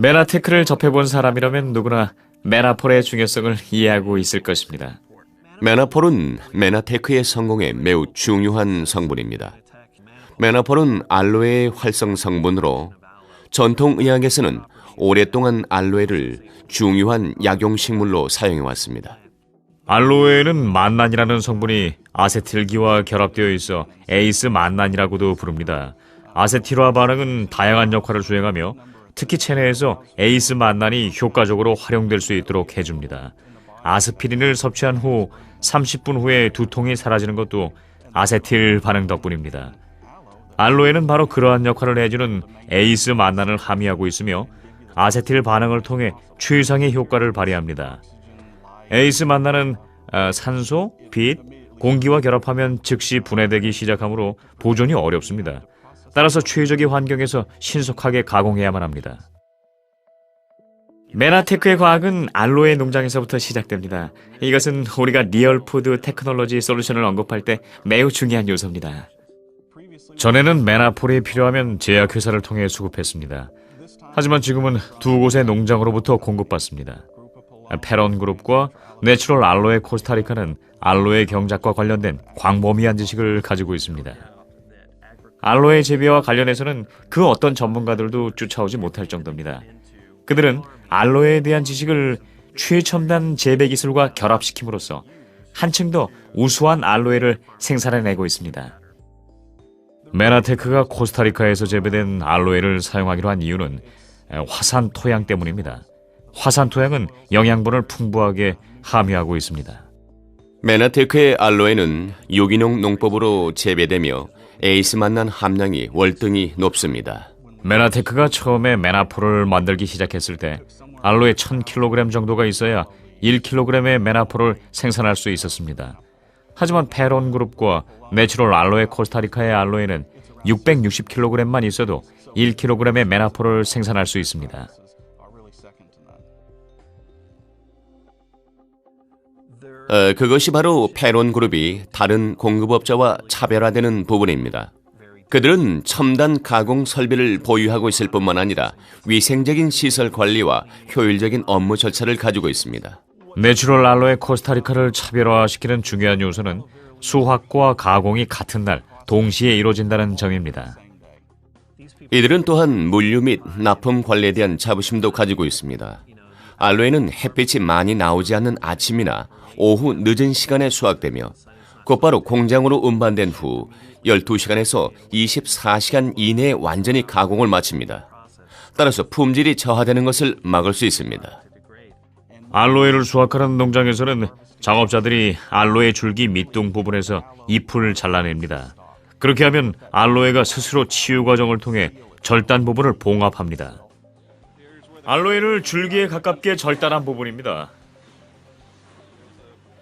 메나테크를 접해본 사람이라면 누구나 메나폴의 중요성을 이해하고 있을 것입니다. 메나폴은 메나테크의 성공에 매우 중요한 성분입니다. 메나폴은 알로에의 활성 성분으로 전통 의학에서는 오랫동안 알로에를 중요한 약용식물로 사용해왔습니다. 알로에는 만난이라는 성분이 아세틸기와 결합되어 있어 에이스 만난이라고도 부릅니다. 아세틸화 반응은 다양한 역할을 수행하며 특히 체내에서 에이스 만난이 효과적으로 활용될 수 있도록 해줍니다. 아스피린을 섭취한 후 30분 후에 두통이 사라지는 것도 아세틸 반응 덕분입니다. 알로에는 바로 그러한 역할을 해주는 에이스 만난을 함유하고 있으며 아세틸 반응을 통해 최상의 효과를 발휘합니다. 에이스 만난은 산소, 빛, 공기와 결합하면 즉시 분해되기 시작하므로 보존이 어렵습니다. 따라서 최적의 환경에서 신속하게 가공해야만 합니다. 메나테크의 과학은 알로에 농장에서부터 시작됩니다. 이것은 우리가 리얼푸드 테크놀로지 솔루션을 언급할 때 매우 중요한 요소입니다. 전에는 메나폴이 필요하면 제약회사를 통해 수급했습니다. 하지만 지금은 두 곳의 농장으로부터 공급받습니다. 페론그룹과 내추럴 알로에 코스타리카는 알로에 경작과 관련된 광범위한 지식을 가지고 있습니다. 알로에 재배와 관련해서는 그 어떤 전문가들도 쫓아오지 못할 정도입니다. 그들은 알로에에 대한 지식을 최첨단 재배 기술과 결합시킴으로써 한층 더 우수한 알로에를 생산해내고 있습니다. 메나테크가 코스타리카에서 재배된 알로에를 사용하기로 한 이유는 화산 토양 때문입니다. 화산 토양은 영양분을 풍부하게 함유하고 있습니다. 메나테크의 알로에는 유기농 농법으로 재배되며 에이스 만난 함량이 월등히 높습니다. 메나테크가 처음에 메나폴을 만들기 시작했을 때 알로에 1000kg 정도가 있어야 1kg의 메나폴을 생산할 수 있었습니다. 하지만 페론그룹과 내추럴 알로에 코스타리카의 알로에는 660kg만 있어도 1kg의 메나폴을 생산할 수 있습니다. 그것이 바로 페론그룹이 다른 공급업자와 차별화되는 부분입니다. 그들은 첨단 가공 설비를 보유하고 있을 뿐만 아니라 위생적인 시설 관리와 효율적인 업무 절차를 가지고 있습니다. 내추럴 알로에 코스타리카를 차별화시키는 중요한 요소는 수확과 가공이 같은 날 동시에 이루어진다는 점입니다. 이들은 또한 물류 및 납품 관리에 대한 자부심도 가지고 있습니다. 알로에는 햇빛이 많이 나오지 않는 아침이나 오후 늦은 시간에 수확되며 곧바로 공장으로 운반된 후 12시간에서 24시간 이내에 완전히 가공을 마칩니다. 따라서 품질이 저하되는 것을 막을 수 있습니다. 알로에를 수확하는 농장에서는 작업자들이 알로에 줄기 밑둥 부분에서 잎을 잘라냅니다. 그렇게 하면 알로에가 스스로 치유 과정을 통해 절단 부분을 봉합합니다. 알로에를 줄기에 가깝게 절단한 부분입니다.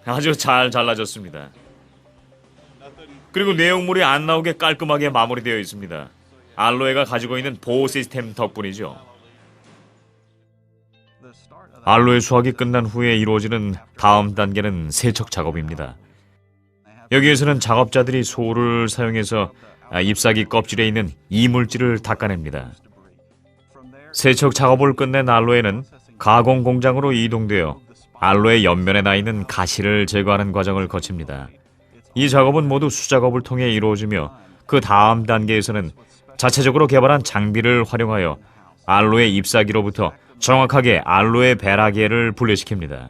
아주 잘 잘라졌습니다. 그리고 내용물이 안 나오게 깔끔하게 마무리되어 있습니다. 알로에가 가지고 있는 보호 시스템 덕분이죠. 알로에 수확이 끝난 후에 이루어지는 다음 단계는 세척 작업입니다. 여기에서는 작업자들이 소를 사용해서 잎사귀 껍질에 있는 이물질을 닦아냅니다. 세척 작업을 끝낸 알로에는 가공 공장으로 이동되어 알로에 옆면에 나 있는 가시를 제거하는 과정을 거칩니다. 이 작업은 모두 수작업을 통해 이루어지며 그 다음 단계에서는 자체적으로 개발한 장비를 활용하여 알로에 잎사귀로부터 정확하게 알로에 베라기에를 분리시킵니다.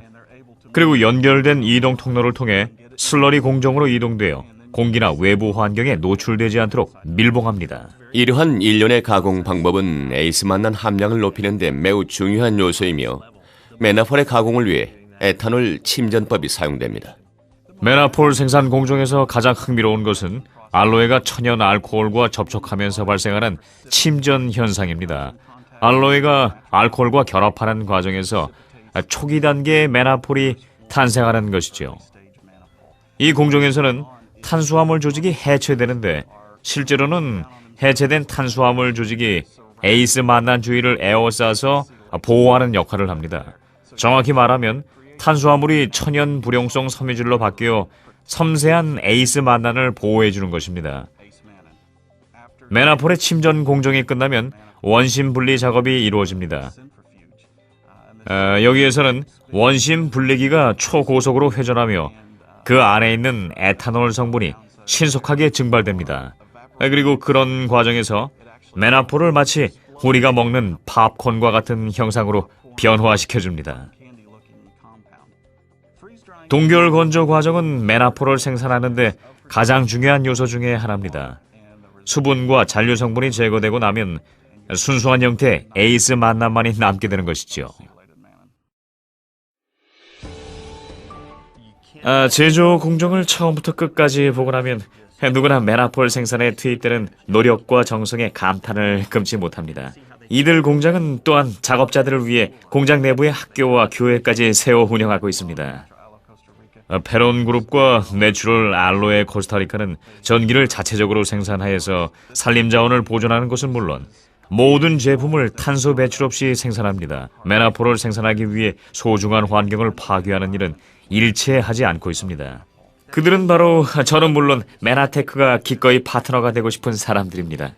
그리고 연결된 이동 통로를 통해 슬러리 공정으로 이동되어 공기나 외부 환경에 노출되지 않도록 밀봉합니다. 이러한 일련의 가공 방법은 에이스 만난 함량을 높이는 데 매우 중요한 요소이며 메나폴의 가공을 위해 에탄올 침전법이 사용됩니다. 메나폴 생산 공정에서 가장 흥미로운 것은 알로에가 천연 알코올과 접촉하면서 발생하는 침전 현상입니다. 알로에가 알코올과 결합하는 과정에서 초기 단계의 메나폴이 탄생하는 것이죠. 이 공정에서는 탄수화물 조직이 해체되는데 실제로는 해체된 탄수화물 조직이 에이스 만난 주위를 에워싸서 보호하는 역할을 합니다. 정확히 말하면 탄수화물이 천연 불용성 섬유질로 바뀌어 섬세한 에이스 만난을 보호해주는 것입니다. 메나폴의 침전 공정이 끝나면 원심 분리 작업이 이루어집니다. 여기에서는 원심 분리기가 초고속으로 회전하며 그 안에 있는 에탄올 성분이 신속하게 증발됩니다. 그리고 그런 과정에서 메나폴을 마치 우리가 먹는 팝콘과 같은 형상으로 변화시켜줍니다. 동결 건조 과정은 메나폴을 생산하는데 가장 중요한 요소 중에 하나입니다. 수분과 잔류 성분이 제거되고 나면 순수한 형태의 에이스 만남만이 남게 되는 것이죠. 제조 공정을 처음부터 끝까지 보고 나면 누구나 메나폴 생산에 투입되는 노력과 정성에 감탄을 금치 못합니다. 이들 공장은 또한 작업자들을 위해 공장 내부의 학교와 교회까지 세워 운영하고 있습니다. 페론 그룹과 내추럴 알로에 코스타리카는 전기를 자체적으로 생산하여서 산림자원을 보존하는 것은 물론 모든 제품을 탄소 배출 없이 생산합니다. 메나폴을 생산하기 위해 소중한 환경을 파괴하는 일은 일체 하지 않고 있습니다. 그들은 바로 저는 물론 메나테크가 기꺼이 파트너가 되고 싶은 사람들입니다.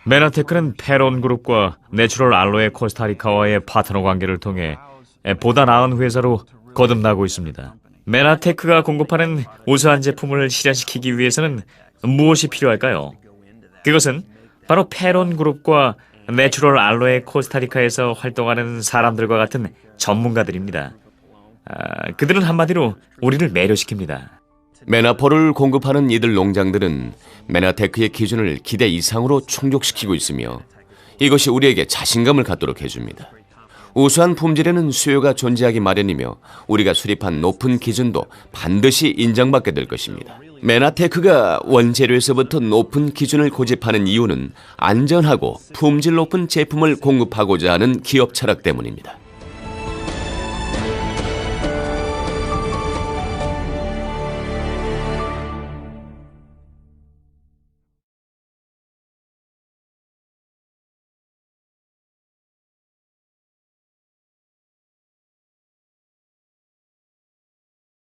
메나테크는 페론 그룹과 내추럴 알로에 코스타리카와의 파트너 관계를 통해 보다 나은 회사로 거듭나고 있습니다. 메나테크가 공급하는 우수한 제품을 실현시키기 위해서는 무엇이 필요할까요? 그것은 바로 페론 그룹과 내추럴 알로에 코스타리카에서 활동하는 사람들과 같은 전문가들입니다. 그들은 한마디로 우리를 매료시킵니다. 메나폴을 공급하는 이들 농장들은 메나테크의 기준을 기대 이상으로 충족시키고 있으며 이것이 우리에게 자신감을 갖도록 해줍니다. 우수한 품질에는 수요가 존재하기 마련이며 우리가 수립한 높은 기준도 반드시 인정받게 될 것입니다. 메나테크가 원재료에서부터 높은 기준을 고집하는 이유는 안전하고 품질 높은 제품을 공급하고자 하는 기업 철학 때문입니다.